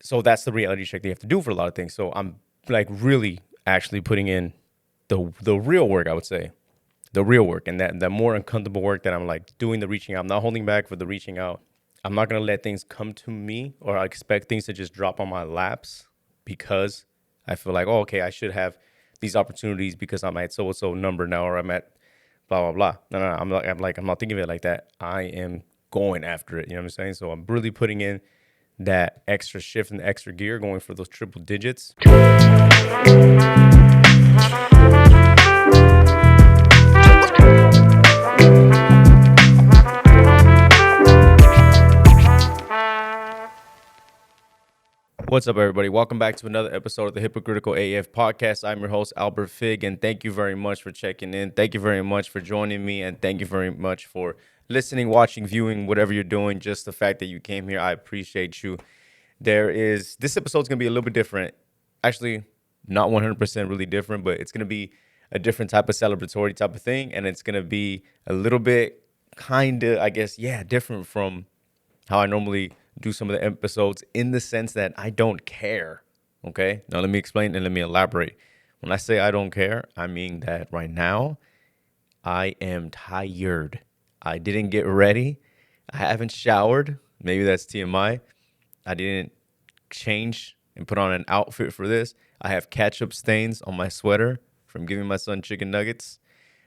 So that's the reality check they have to do for a lot of things. So I'm like really actually putting in the real work, I would say. The real work, and that the more uncomfortable work that I'm like doing the reaching out. I'm not holding back for the reaching out. I'm not gonna let things come to me or I expect things to just drop on my laps because I feel like, oh, okay, I should have these opportunities because I'm at so and so number now or I'm at blah blah blah. No. I'm not thinking of it like that. I am going after it. You know what I'm saying? So I'm really putting in that extra shift and the extra gear, going for those triple digits. What's up, everybody? Welcome back to another episode of the Hypocritical AF podcast. I'm your host, Albert Fig, and thank you very much for checking in. Thank you very much for joining me, and thank you very much for listening, watching, viewing, whatever you're doing. Just the fact that you came here, I appreciate you. This episode's going to be a little bit different. Actually, not 100% really different, but it's going to be a different type of celebratory type of thing, and it's going to be a little bit kind of, I guess, different from how I normally do some of the episodes in the sense that I don't care. Okay. Now let me explain and let me elaborate. When I say I don't care, I mean that right now I am tired. I didn't get ready. I haven't showered. Maybe that's TMI. I didn't change and put on an outfit for this. I have ketchup stains on my sweater from giving my son chicken nuggets.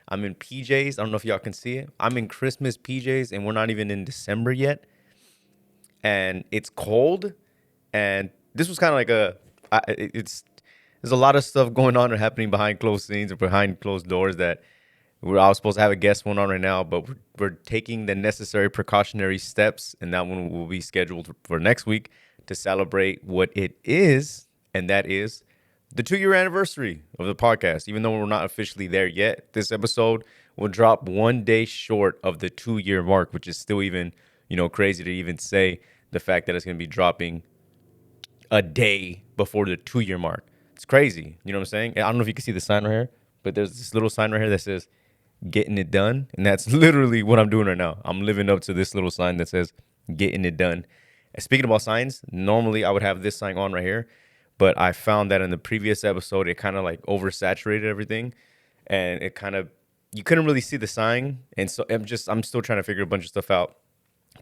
I'm in PJs. I don't know if y'all can see it. I'm in Christmas PJs and we're not even in December yet. And it's cold, and this was kind of like there's a lot of stuff going on or happening behind closed scenes or behind closed doors that I was supposed to have a guest one on right now, but we're taking the necessary precautionary steps, and that one will be scheduled for next week to celebrate what it is, and that is the 2-year anniversary of the podcast. Even though we're not officially there yet, this episode will drop one day short of the 2-year mark, which is still even crazy to even say the fact that it's going to be dropping a day before the 2-year mark. It's crazy. You know what I'm saying? I don't know if you can see the sign right here, but there's this little sign right here that says getting it done. And that's literally what I'm doing right now. I'm living up to this little sign that says getting it done. And speaking about signs, normally I would have this sign on right here, but I found that in the previous episode, it kind of like oversaturated everything. And it kind of, you couldn't really see the sign. And so I'm still trying to figure a bunch of stuff out.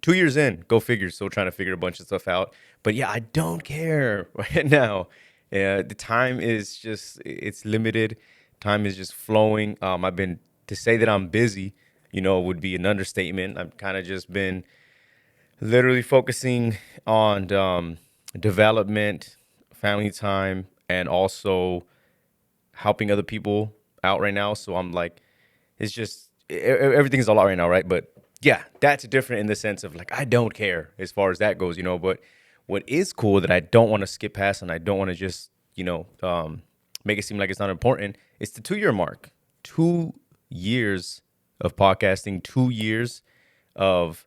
2 years in, go figure, still trying to figure a bunch of stuff out. But yeah, I don't care right now. The time is just, it's limited. Time is just flowing. To say that I'm busy, would be an understatement. I've kind of just been literally focusing on development, family time, and also helping other people out right now. So I'm like, it's just, everything's a lot right now, right? But yeah, that's different in the sense of like, I don't care as far as that goes, but what is cool that I don't want to skip past and I don't want to just, make it seem like it's not important. It's the 2-year mark. 2 years of podcasting, 2 years of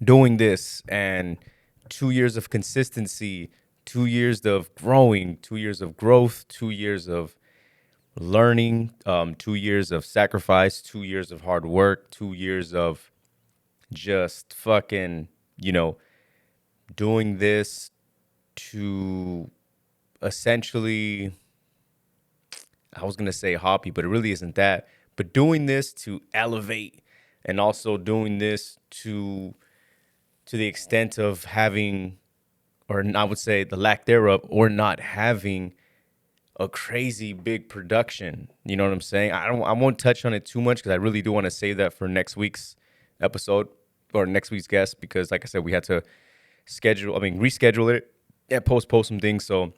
doing this, and 2 years of consistency, 2 years of growing, 2 years of growth, 2 years of learning, 2 years of sacrifice, 2 years of hard work, 2 years of just fucking, doing this to essentially, I was going to say hobby, but it really isn't that, but doing this to elevate, and also doing this to the extent of having, or I would say the lack thereof, or not having a crazy big production. You know what I'm saying? I won't touch on it too much because I really do want to save that for next week's episode or next week's guest, because like I said, we had to reschedule it and postpone some things. So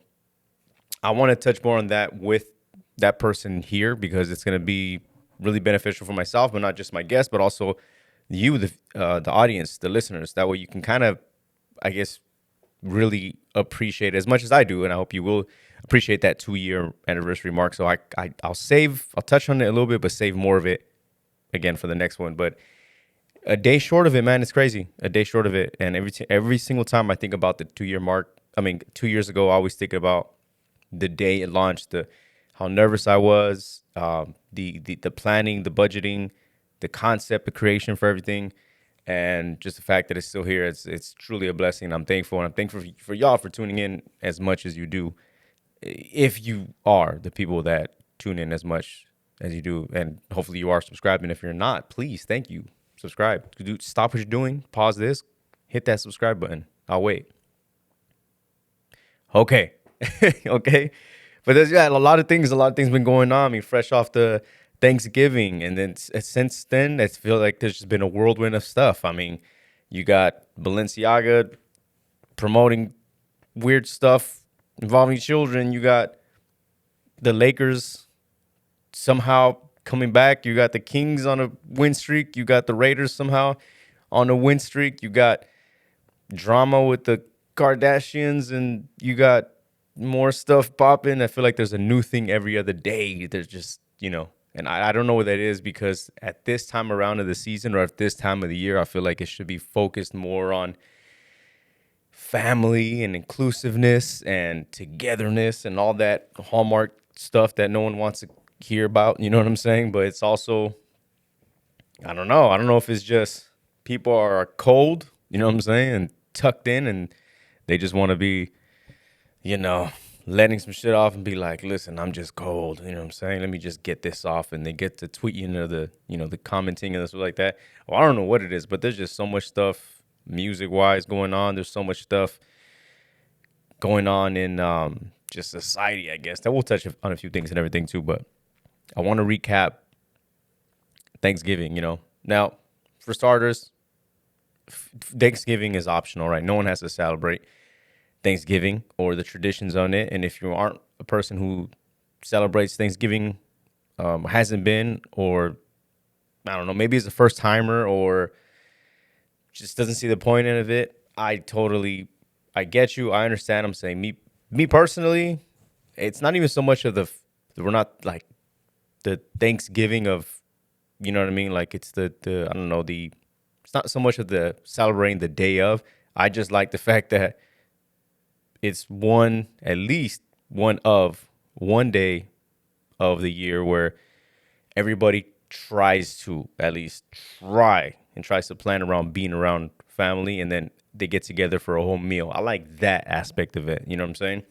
I want to touch more on that with that person here, because it's going to be really beneficial for myself, but not just my guest, but also you, the audience, the listeners. That way you can kind of, I guess, really appreciate it as much as I do, and I hope you will appreciate that 2-year anniversary mark. So I'll touch on it a little bit, but save more of it again for the next one. But a day short of it, man, it's crazy. A day short of it, and every single time I think about the 2-year mark, 2 years ago, I always think about the day it launched, how nervous I was, the planning, the budgeting, the concept, the creation for everything. And just the fact that it's still here, it's truly a blessing. I'm thankful, and I'm thankful for y'all for tuning in as much as you do. If you are the people that tune in as much as you do, and hopefully you are subscribing. If you're not, please, thank you, subscribe. Stop what you're doing, pause this, hit that subscribe button. I'll wait. Okay. Okay. But there's a lot of things been going on. I mean, fresh off the Thanksgiving, and then since then, I feel like there's just been a whirlwind of stuff. I mean, you got Balenciaga promoting weird stuff involving children. You got the Lakers somehow coming back. You got the Kings on a win streak. You got the Raiders somehow on a win streak. You got drama with the Kardashians, and you got more stuff popping. I feel like there's a new thing every other day. There's just, and I don't know what that is, because at this time around of the season, or at this time of the year, I feel like it should be focused more on family and inclusiveness and togetherness and all that hallmark stuff that no one wants to hear about. You know what I'm saying? But it's also, I don't know. I don't know if it's just people are cold, you know what I'm saying, and tucked in, and they just want to be, letting some shit off and be like, listen, I'm just cold. You know what I'm saying? Let me just get this off. And they get to tweet, the commenting and stuff like that. Well, I don't know what it is, but there's just so much stuff music wise going on. There's so much stuff going on in just society, I guess, that we'll touch on a few things and everything too. But I want to recap Thanksgiving, Now, for starters, Thanksgiving is optional, right? No one has to celebrate Thanksgiving or the traditions on it. And if you aren't a person who celebrates Thanksgiving, hasn't been, or I don't know, maybe it's a first timer or just doesn't see the point of it, I get you. I understand. I'm saying me personally, it's not even so much of we're not like the Thanksgiving of, you know what I mean? Like it's the I don't know, it's not so much of the celebrating the day of. I just like the fact that it's at least one day of the year where everybody tries to at least tries to plan around being around family, and then they get together for a whole meal. I like that aspect of it. You know what I'm saying?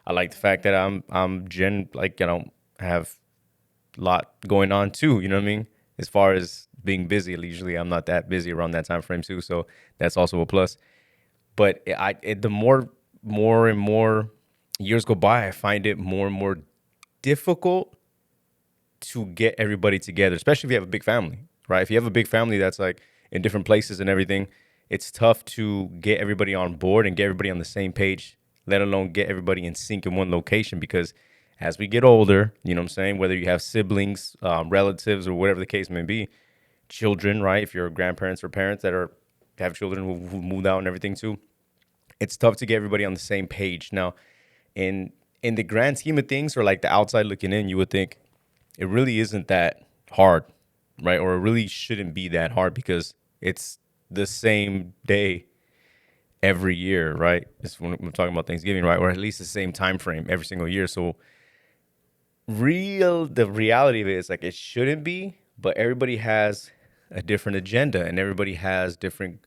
I like the fact that have a lot going on too. You know what I mean? As far as being busy, usually I'm not that busy around that time frame too. So that's also a plus. But the more and more years go by, I find it more and more difficult to get everybody together, especially if you have a big family, right? If you have a big family that's like in different places and everything, it's tough to get everybody on board and get everybody on the same page, let alone get everybody in sync in one location. Because as we get older, you know what I'm saying, whether you have siblings, relatives, or whatever the case may be, children, right? If you're grandparents or parents that have children who moved out and everything too, it's tough to get everybody on the same page. Now, in the grand scheme of things, or like the outside looking in, you would think it really isn't that hard, right? Or it really shouldn't be that hard, because it's the same day every year, right? It's when we're talking about Thanksgiving, right? Or at least the same time frame every single year. So the reality of it is like it shouldn't be, but everybody has a different agenda, and everybody has different,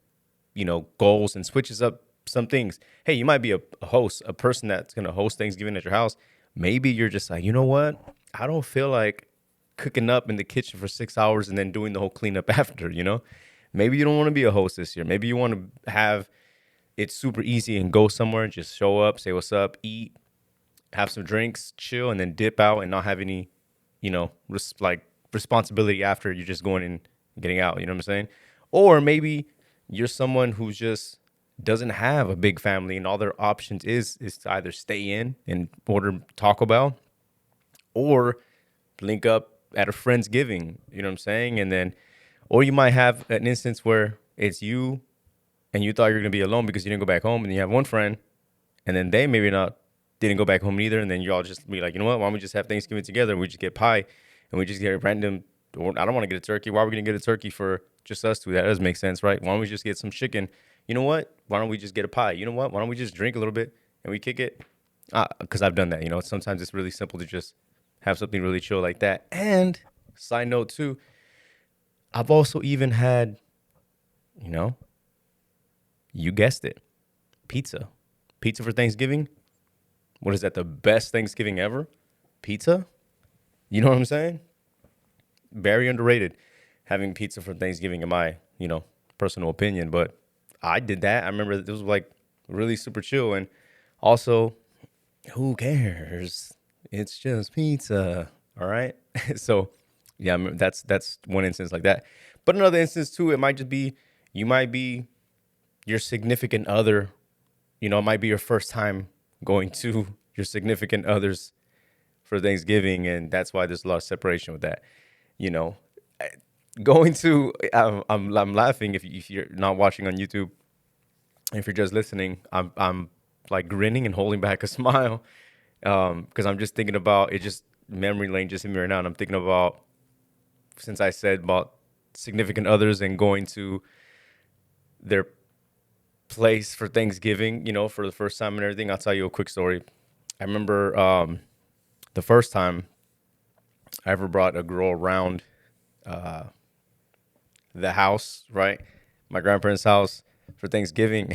goals, and switches up some things. Hey, you might be a host, a person that's going to host Thanksgiving at your house. Maybe you're just like, you know what? I don't feel like cooking up in the kitchen for 6 hours and then doing the whole cleanup after, Maybe you don't want to be a host this year. Maybe you want to have it super easy and go somewhere and just show up, say what's up, eat, have some drinks, chill, and then dip out and not have any, responsibility after you're just going and getting out. You know what I'm saying? Or maybe you're someone who's just doesn't have a big family, and all their options is to either stay in and order Taco Bell, or link up at a Friendsgiving. You know what I'm saying? And then, or you might have an instance where it's you and you thought you were going to be alone because you didn't go back home, and you have one friend, and then they maybe didn't go back home either. And then you all just be like, you know what? Why don't we just have Thanksgiving together? We just get pie and we just get a random, or I don't want to get a turkey. Why are we going to get a turkey for just us two? That doesn't make sense, right? Why don't we just get some chicken? You know what? Why don't we just get a pie? You know what? Why don't we just drink a little bit and we kick it? Because I've done that. Sometimes it's really simple to just have something really chill like that. And side note too, I've also even had You know, you guessed it. Pizza. Pizza for Thanksgiving. What is that? The best Thanksgiving ever? Pizza? You know what I'm saying? Very underrated having pizza for Thanksgiving in my, personal opinion. But I did that. I remember it was like really super chill. And also, who cares? It's just pizza. All right. So yeah, that's one instance like that. But another instance too, it might just be you might be your significant other, it might be your first time going to your significant others for Thanksgiving, and that's why there's a lot of separation with that. You know, going to I'm laughing if you're not watching on YouTube. If you're just listening, I'm like grinning and holding back a smile because I'm just thinking about it. Just memory lane just in me right now, and I'm thinking about since I said about significant others and going to their place for Thanksgiving, for the first time and everything. I'll tell you a quick story. I remember the first time I ever brought a girl around the house, right? My grandparents' house for Thanksgiving.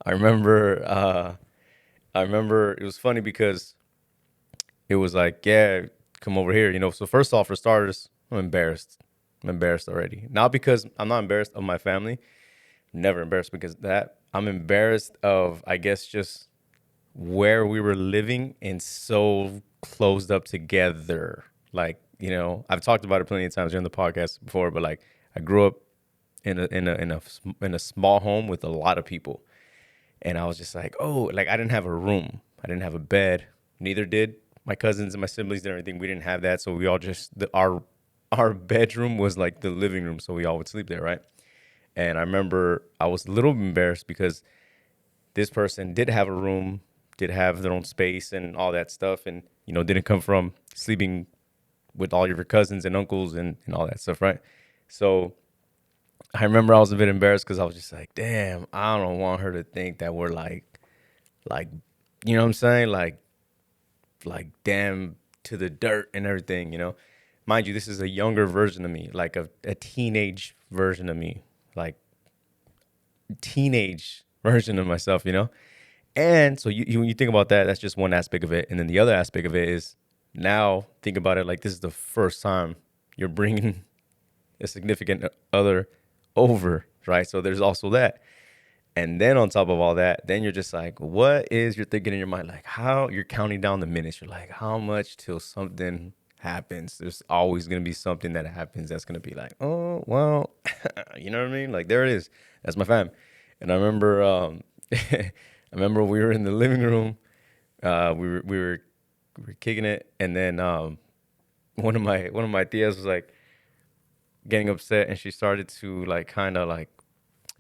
I remember I remember it was funny because it was like, yeah, come over here, So first off, for starters, I'm embarrassed. I'm embarrassed already. Not because I'm not embarrassed of my family. Never embarrassed because of that. I'm embarrassed of, I guess, just where we were living and so closed up together. Like, I've talked about it plenty of times during the podcast before, but like I grew up in a small home with a lot of people. And I was just like, oh, like I didn't have a room. I didn't have a bed. Neither did my cousins and my siblings and everything. We didn't have that. So we all just our bedroom was like the living room. So we all would sleep there, right? And I remember I was a little embarrassed because this person did have a room, did have their own space and all that stuff, and didn't come from sleeping with all your cousins and uncles and all that stuff, right? So I remember I was a bit embarrassed because I was just like, damn, I don't want her to think that we're like, you know what I'm saying? Like damn to the dirt and everything. Mind you, this is a younger version of me, like a teenage version of me, like teenage version of myself. And so when you think about that, that's just one aspect of it. And then the other aspect of it is now think about it like this is the first time you're bringing a significant other over, right? So there's also that. And then on top of all that, then you're just like, what is you're thinking in your mind? Like how you're counting down the minutes. You're like, how much till something happens? There's always going to be something that happens that's going to be like, oh, well, you know what I mean? Like there it is. That's my fam. And I remember, I remember we were in the living room. We were kicking it. And then one of my tias was like getting upset and she started to like kind of like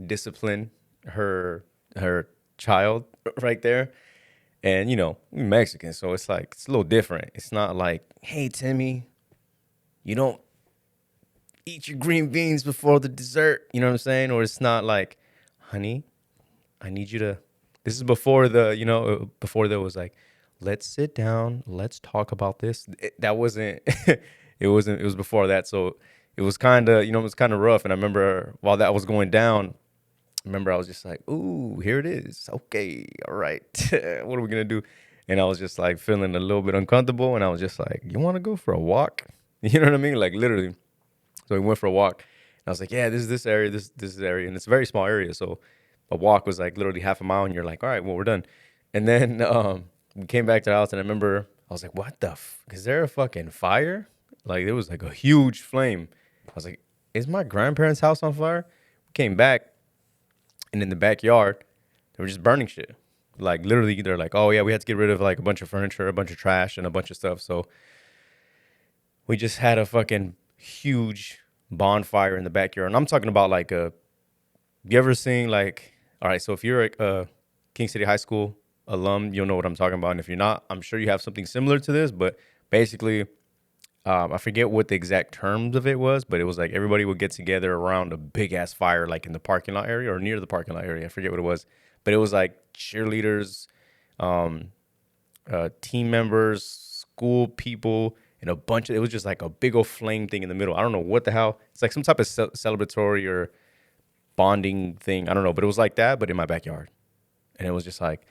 discipline her child right there. And we Mexican, so it's like it's a little different. It's not like, hey Timmy, you don't eat your green beans before the dessert. You know what I'm saying? Or it's not like, honey, I need you to. This is before before there was like, let's sit down, let's talk about this. That wasn't. It wasn't. It was before that, so it was kind of it was kind of rough. And I remember while that was going down, I was just like, ooh, here it is. Okay, all right. What are we gonna do? And I was just like feeling a little bit uncomfortable, and I was just like, you want to go for a walk? You know what I mean? Like literally. So we went for a walk. And I was like, yeah, this area, this area, and it's a very small area. So a walk was like literally half a mile, and you're like, all right, well, we're done. And then we came back to the house, and I remember I was like, what the? Is there a fucking fire? Like there was like a huge flame. I was like, is my grandparents' house on fire? We came back, and in the backyard, they were just burning shit. Like literally, they're like, oh yeah, we had to get rid of like a bunch of furniture, a bunch of trash, and a bunch of stuff. So we just had a fucking huge bonfire in the backyard. And I'm talking about like you ever seen like, all right, so if you're a King City High School alum, you'll know what I'm talking about. And if you're not, I'm sure you have something similar to this, but basically, I forget what the exact terms of it was, but it was like everybody would get together around a big ass fire, like in the parking lot area or near the parking lot area. I forget what it was, but it was like cheerleaders, um, team members, school people, and a bunch of, it was just like a big old flame thing in the middle. I don't know what the hell. It's like some type of celebratory or bonding thing. I don't know, but it was like that, but in my backyard. And it was just like,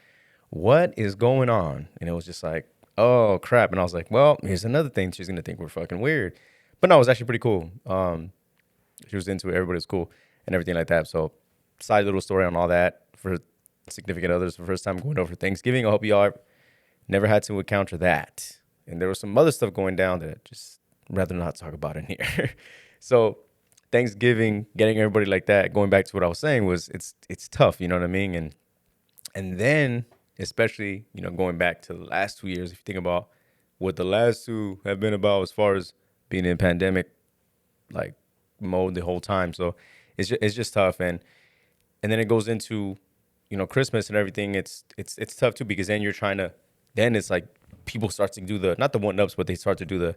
what is going on? And it was just like, oh crap. And I was like, well, here's another thing. She's gonna think we're fucking weird. But no, it was actually pretty cool. She was into it, everybody was cool and everything like that. So side little story on all that for significant others for the first time going over Thanksgiving. I hope y'all never had to encounter that. And there was some other stuff going down that I just rather not talk about in here. So Thanksgiving, getting everybody like that, going back to what I was saying was it's tough, you know what I mean? And then especially, going back to the last 2 years, if you think about what the last two have been about as far as being in pandemic like mode the whole time. So it's just tough. And then it goes into, Christmas and everything. It's tough too, because then you're trying to, then it's like people start to do the, not the one ups, but they start to do the,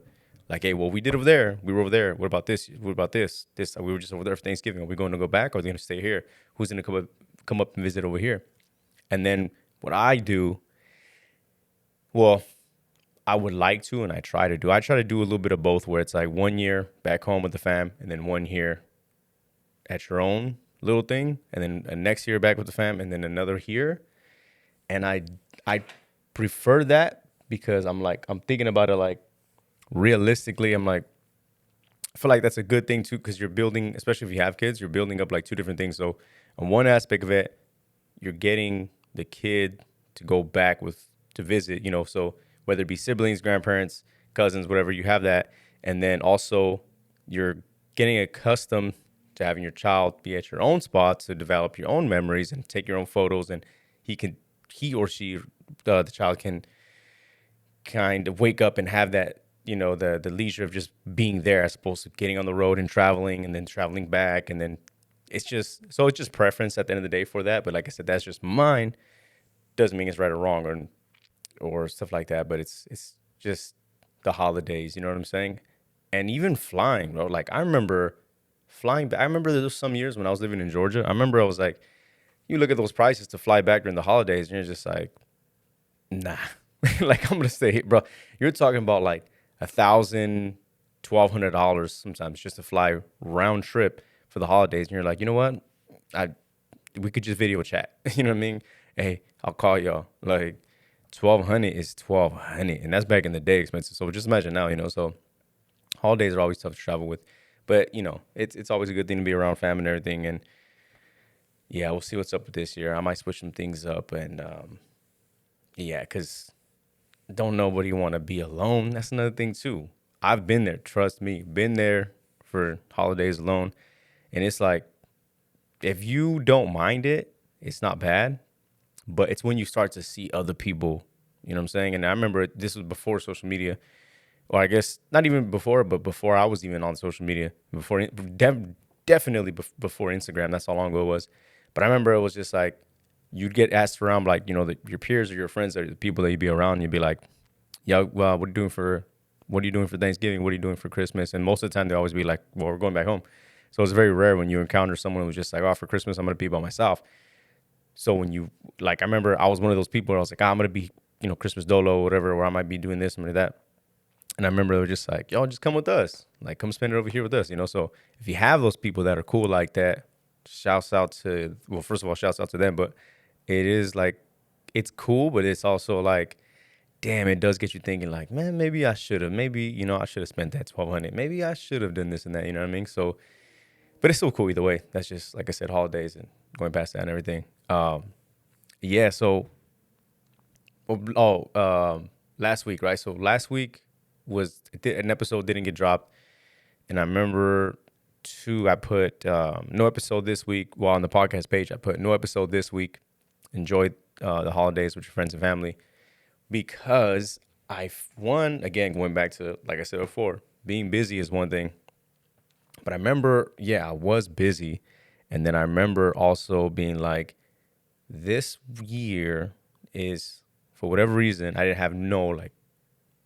like, hey, well, we did over there. We were over there. What about this? What about this? We were just over there for Thanksgiving. Are we going to go back, or are they going to stay here? Who's going to come up and visit over here? And then what I do, well, I would like to, and I try to do a little bit of both, where it's like 1 year back home with the fam, and then 1 year at your own little thing, and then next year back with the fam, and then another here. And I prefer that, because I'm thinking about it like realistically. I'm like, I feel like that's a good thing too, because you're building, especially if you have kids, you're building up like two different things. So on one aspect of it, you're getting the kid to go back to visit, so whether it be siblings, grandparents, cousins, whatever, you have that. And then also you're getting accustomed to having your child be at your own spot to develop your own memories and take your own photos. And he or she, the child can kind of wake up and have that, the leisure of just being there, as opposed to getting on the road and traveling and then traveling back. And then it's just preference at the end of the day for that. But like I said, that's just mine. Doesn't mean it's right or wrong or stuff like that. But it's just the holidays, you know what I'm saying? And even flying, bro. Like, I remember flying back. I remember there was some years when I was living in Georgia. I remember I was like, you look at those prices to fly back during the holidays, and you're just like, nah. Like, I'm gonna say, bro, you're talking about like $1,000, $1,200 sometimes just to fly round trip for the holidays, and you're like, you know what? We could just video chat. You know what I mean? Hey, I'll call y'all. Like, 1,200 is 1,200, and that's back in the day expensive. So just imagine now, So holidays are always tough to travel with, but it's always a good thing to be around family and everything. And yeah, we'll see what's up with this year. I might switch some things up, and yeah, because don't nobody want to be alone. That's another thing too. I've been there, trust me, been there for holidays alone. And it's like, if you don't mind it, it's not bad. But it's when you start to see other people, you know what I'm saying? And I remember this was before social media, or I guess not even before, but before I was even on social media, definitely before Instagram. That's how long ago it was. But I remember it was just like, you'd get asked around, like, your peers or your friends or the people that you'd be around, and you'd be like, yeah, well, what are you doing for Thanksgiving? What are you doing for Christmas? And most of the time they always be like, well, we're going back home. So it's very rare when you encounter someone who's just like, oh, for Christmas, I'm going to be by myself. So when you, like, I remember I was one of those people where I was like, I'm going to be, Christmas dolo or whatever, or I might be doing this and that. And I remember they were just like, yo, just come with us. Like, come spend it over here with us, So if you have those people that are cool like that, first of all, shouts out to them. But it is like, it's cool, but it's also like, damn, it does get you thinking like, man, maybe I should have, I should have spent that 1,200. Maybe I should have done this and that, you know what I mean? So, but it's still cool either way. That's just, like I said, holidays and going past that and everything. Yeah. So, last week, right? So last week an episode didn't get dropped. And I remember I put no episode this week. Well, on the podcast page, I put no episode this week. Enjoy the holidays with your friends and family. Because again, going back to, like I said before, being busy is one thing. But I remember, I was busy. And then I remember also being like, this year is, for whatever reason, I didn't have no like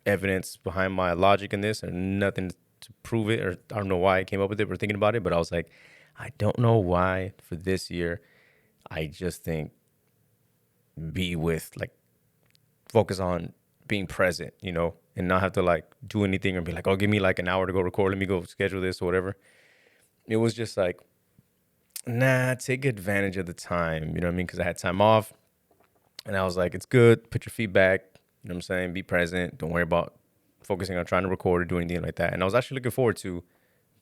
evidence behind my logic in this, or nothing to prove it, or I don't know why I came up with it or thinking about it. But I was like, I don't know why for this year, I just think focus on being present, and not have to like do anything or be like, oh, give me like an hour to go record. Let me go schedule this or whatever. It was just like, nah, take advantage of the time. You know what I mean? Because I had time off, and I was like, it's good. Put your feet back. You know what I'm saying? Be present. Don't worry about focusing on trying to record or do anything like that. And I was actually looking forward to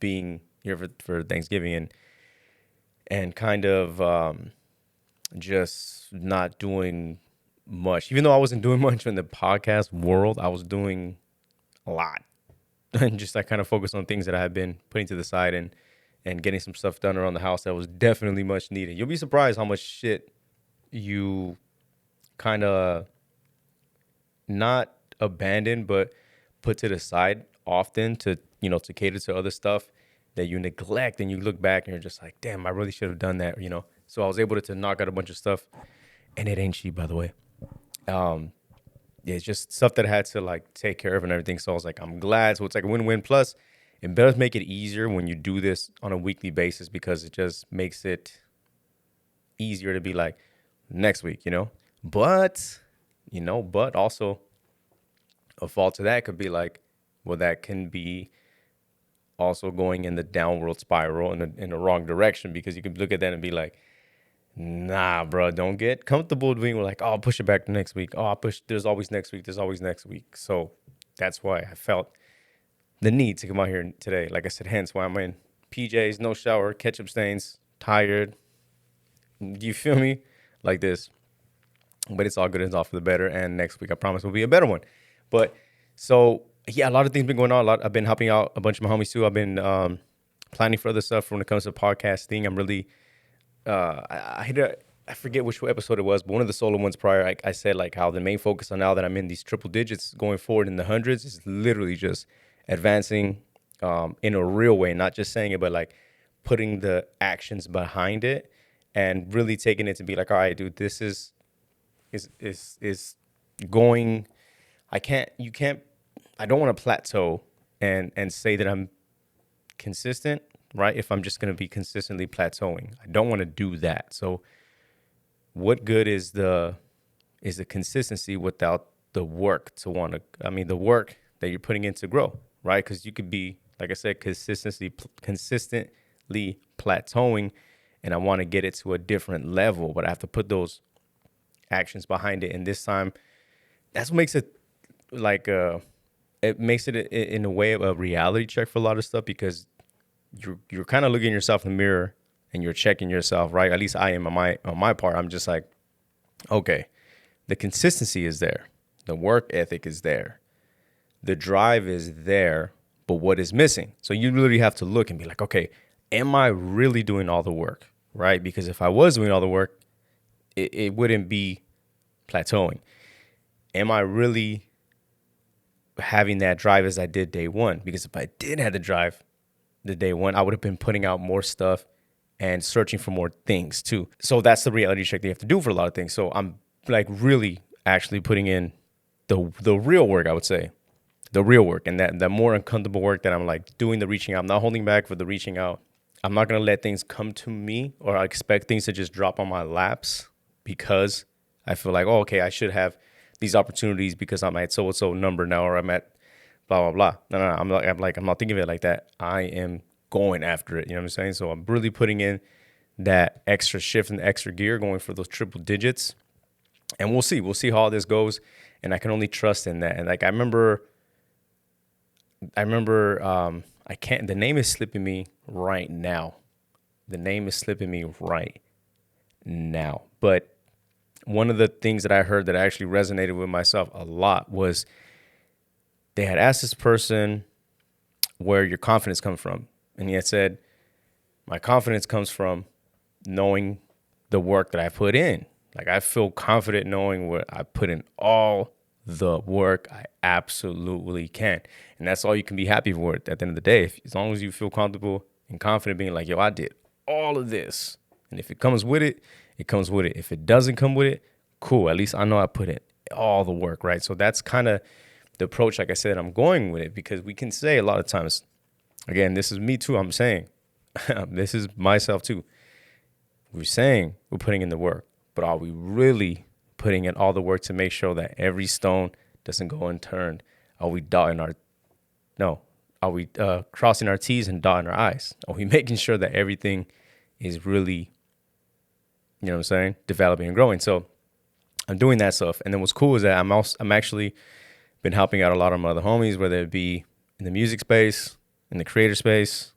being here for Thanksgiving and kind of just not doing much. Even though I wasn't doing much in the podcast world, I was doing a lot. And just I kind of focused on things that I had been putting to the side and getting some stuff done around the house that was definitely much needed. You'll be surprised how much shit you kind of not abandon, but put to the side often to, to cater to other stuff that you neglect, and you look back and you're just like, damn, I really should have done that. So I was able to knock out a bunch of stuff, and it ain't cheap, by the way. Yeah, it's just stuff that I had to like take care of and everything. So I was like, I'm glad. So it's like a win-win. Plus, it does make it easier when you do this on a weekly basis, because it just makes it easier to be like next week. But also a fault to that could be like, well, that can be also going in the downward spiral in the wrong direction, because you could look at that and be like, nah, bro, don't get comfortable being like, oh, I'll push it back to next week. Oh, I'll push, there's always next week. There's always next week. So that's why I felt the need to come out here today. Like I said, hence why I'm in PJs, no shower, ketchup stains, tired. Do you feel me? Like this. But it's all good. It's all for the better. And next week, I promise, will be a better one. But so, yeah, a lot of things been going on. I've been helping out a bunch of my homies too. I've been planning for other stuff when it comes to podcasting. I'm really, I forget which episode it was, but one of the solo ones prior, I said like how the main focus on now that I'm in these triple digits going forward in the hundreds is literally just advancing in a real way, not just saying it, but like putting the actions behind it and really taking it to be like, all right, dude, this is going. I don't want to plateau and say that I'm consistent, right? If I'm just going to be consistently plateauing, I don't want to do that. So what good is the consistency without the work the work that you're putting in to grow, right? Because you could be, like I said, consistently plateauing, and I want to get it to a different level, but I have to put those actions behind it. And this time, that's what makes it like it makes it in a way of a reality check for a lot of stuff, because you're kind of looking at yourself in the mirror and you're checking yourself, right? At least I am on my part. I'm just like, okay, the consistency is there, the work ethic is there, the drive is there, but what is missing? So you literally have to look and be like, okay, am I really doing all the work, right? Because if I was doing all the work, it wouldn't be plateauing. Am I really having that drive as I did day one? Because if I did have the drive the day one, I would have been putting out more stuff and searching for more things too. So that's the reality check that you have to do for a lot of things. So I'm like really actually putting in the real work, I would say. The real work, and that more uncomfortable work that I'm like doing the reaching out. I'm not holding back for the reaching out. I'm not going to let things come to me, or I expect things to just drop on my laps because I feel like, oh, okay, I should have these opportunities because I'm at so-and-so number now, or I'm at blah, blah, blah. No. I'm not thinking of it like that. I am going after it. You know what I'm saying? So I'm really putting in that extra shift and extra gear, going for those triple digits. And we'll see how all this goes. And I can only trust in that. And like, I remember, the name is slipping me right now. But one of the things that I heard that actually resonated with myself a lot was they had asked this person where your confidence comes from. And he had said, my confidence comes from knowing the work that I put in. Like, I feel confident knowing what I put in all the work I absolutely can. And that's all you can be happy for at the end of the day. As long as you feel comfortable and confident being like, yo, I did all of this. And if it comes with it, it comes with it. If it doesn't come with it, cool. At least I know I put in all the work, right? So that's kind of the approach, like I said, I'm going with it, because we can say a lot of times, again, this is me too, I'm saying, this is myself too. We're saying we're putting in the work, but are we really putting in all the work to make sure that every stone doesn't go unturned? Are we crossing our T's and dotting our I's? Are we making sure that everything is really, you know what I'm saying, developing and growing. So I'm doing that stuff. And then what's cool is that I'm actually been helping out a lot of my other homies, whether it be in the music space, in the creator space,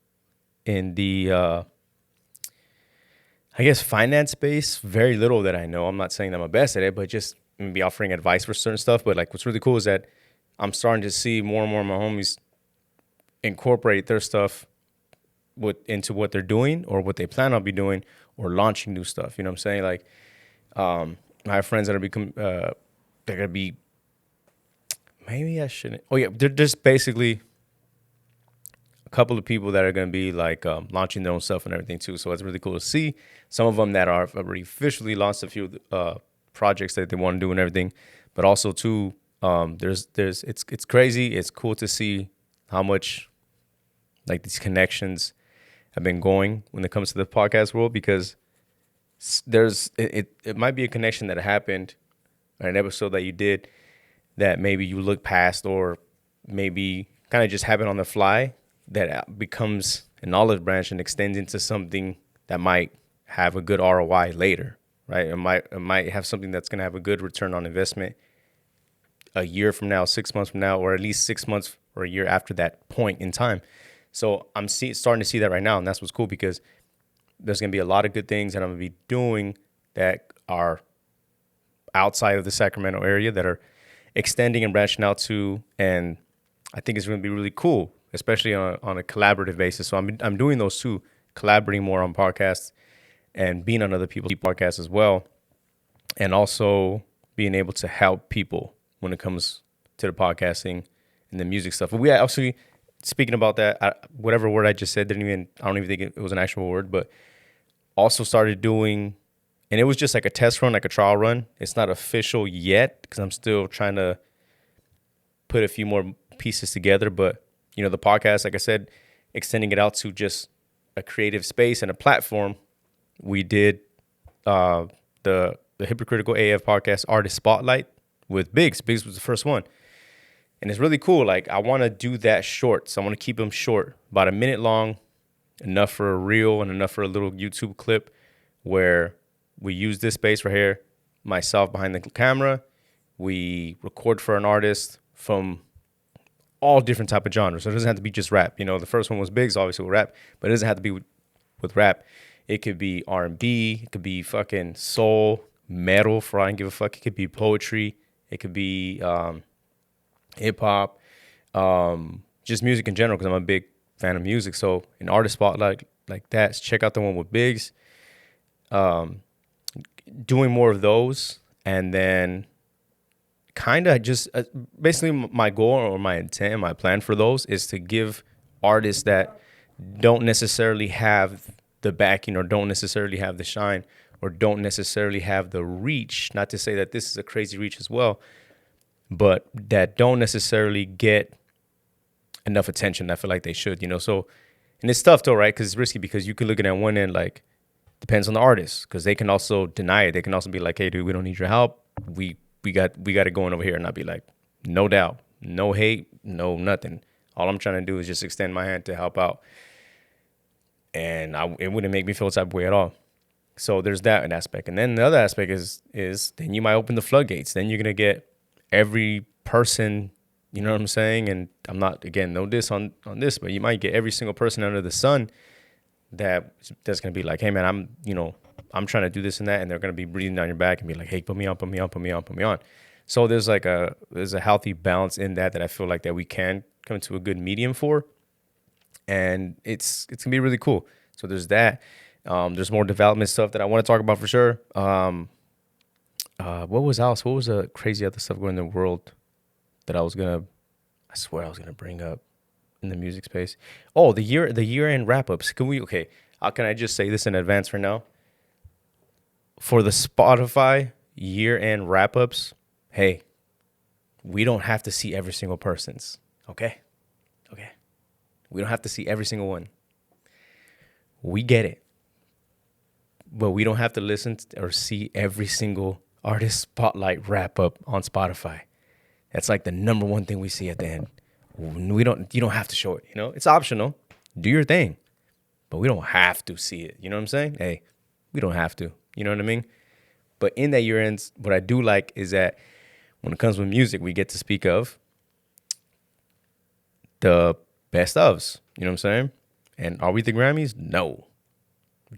in the I guess finance space. Very little that I know. I'm not saying that I'm the best at it, but just maybe offering advice for certain stuff. But like what's really cool is that I'm starting to see more and more of my homies incorporate their stuff into what they're doing or what they plan on be doing or launching new stuff. You know what I'm saying? Like I have friends that are they're gonna be, maybe I shouldn't. Oh yeah, they're just basically a couple of people that are going to be like launching their own stuff and everything too. So it's really cool to see some of them that are already officially launched a few projects that they want to do and everything. But also too, it's crazy. It's cool to see how much like these connections have been going when it comes to the podcast world, because it might be a connection that happened in an episode that you did that maybe you look past, or maybe kind of just happened on the fly, that becomes an olive branch and extends into something that might have a good ROI later, right? It might have something that's going to have a good return on investment a year from now, 6 months from now, or at least 6 months or a year after that point in time. So I'm starting to see that right now, and that's what's cool, because there's going to be a lot of good things that I'm going to be doing that are outside of the Sacramento area that are extending and branching out to, and I think it's going to be really cool, especially on a collaborative basis. So I'm doing those two, collaborating more on podcasts and being on other people's podcasts as well, and also being able to help people when it comes to the podcasting and the music stuff. But we actually, speaking about that, whatever word I just said, I don't even think it was an actual word, but also started doing, and it was just like a test run, like a trial run. It's not official yet because I'm still trying to put a few more pieces together. But, you know, the podcast, like I said, extending it out to just a creative space and a platform. We did the Hypocritical AF podcast Artist Spotlight with Biggs. Biggs was the first one. And it's really cool. Like, I want to do that short. So I want to keep them short, about a minute long, enough for a reel and enough for a little YouTube clip where we use this space right here, myself behind the camera. We record for an artist from all different type of genres. So it doesn't have to be just rap. You know, the first one was Biggs, obviously with rap, but it doesn't have to be with rap. It could be R&B. It could be fucking soul, metal, for I don't give a fuck. It could be poetry. It could be hip hop, just music in general, because I'm a big fan of music. So an artist spotlight like that, check out the one with Biggs. Doing more of those, and then kind of just basically my goal or my intent and my plan for those is to give artists that don't necessarily have the backing or don't necessarily have the shine or don't necessarily have the reach, not to say that this is a crazy reach as well, but that don't necessarily get enough attention I feel like they should, you know. So, and it's tough though, right? Because it's risky, because you could look at it on one end, like, depends on the artist, because they can also deny it. They can also be like, hey, dude, we don't need your help. We got it going over here. And I'll be like, no doubt, no hate, no nothing. All I'm trying to do is just extend my hand to help out. And it wouldn't make me feel the type of way at all. So there's that aspect. And then the other aspect is then you might open the floodgates. Then you're going to get every person, you know what I'm saying? And I'm not, again, no diss on this, but you might get every single person under the sun that's going to be like, hey, man, I'm trying to do this and that. And they're going to be breathing down your back and be like, hey, put me on, put me on, put me on, put me on. So there's a healthy balance in that I feel like that we can come to a good medium for. And it's going to be really cool. So there's that. There's more development stuff that I want to talk about for sure. What was else? What was the crazy other stuff going in the world that I swear I was going to bring up in the music space? Oh, the year-end wrap-ups. Can I just say this in advance for now? For the Spotify year-end wrap-ups, hey, we don't have to see every single person's, okay? Okay. We don't have to see every single one. We get it. But we don't have to listen or see every single artist spotlight wrap-up on Spotify. That's like the number one thing we see at the end. You don't have to show it, you know? It's optional. Do your thing. but we don't have to see it. You know what I'm saying? Hey, we don't have to. You know what I mean? But in that year ends, what I do like is that when it comes with music, we get to speak of the best ofs. You know what I'm saying? And are we the Grammys? No,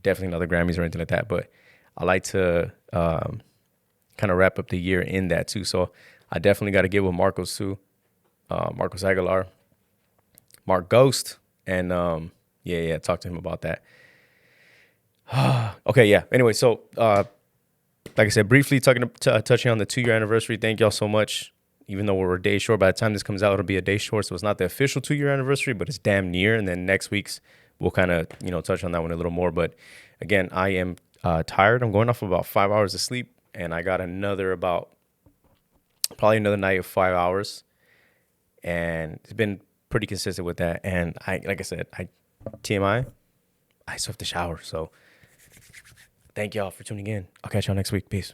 definitely not the Grammys or anything like that. But I like to kind of wrap up the year in that too. So I definitely got to give with Marcos too, Marcos Aguilar, Mark Ghost, and talk to him about that. Okay, yeah. Anyway, so like I said, briefly touching on the 2-year anniversary. Thank y'all so much. Even though we're a day short, by the time this comes out, it'll be a day short. So it's not the official 2-year anniversary, but it's damn near. And then next week's, we'll kind of, touch on that one a little more. But again, I am tired. I'm going off about 5 hours of sleep. And I got probably another night of 5 hours. And it's been pretty consistent with that. And like I said, TMI, I still have to shower. So thank y'all for tuning in. I'll catch y'all next week. Peace.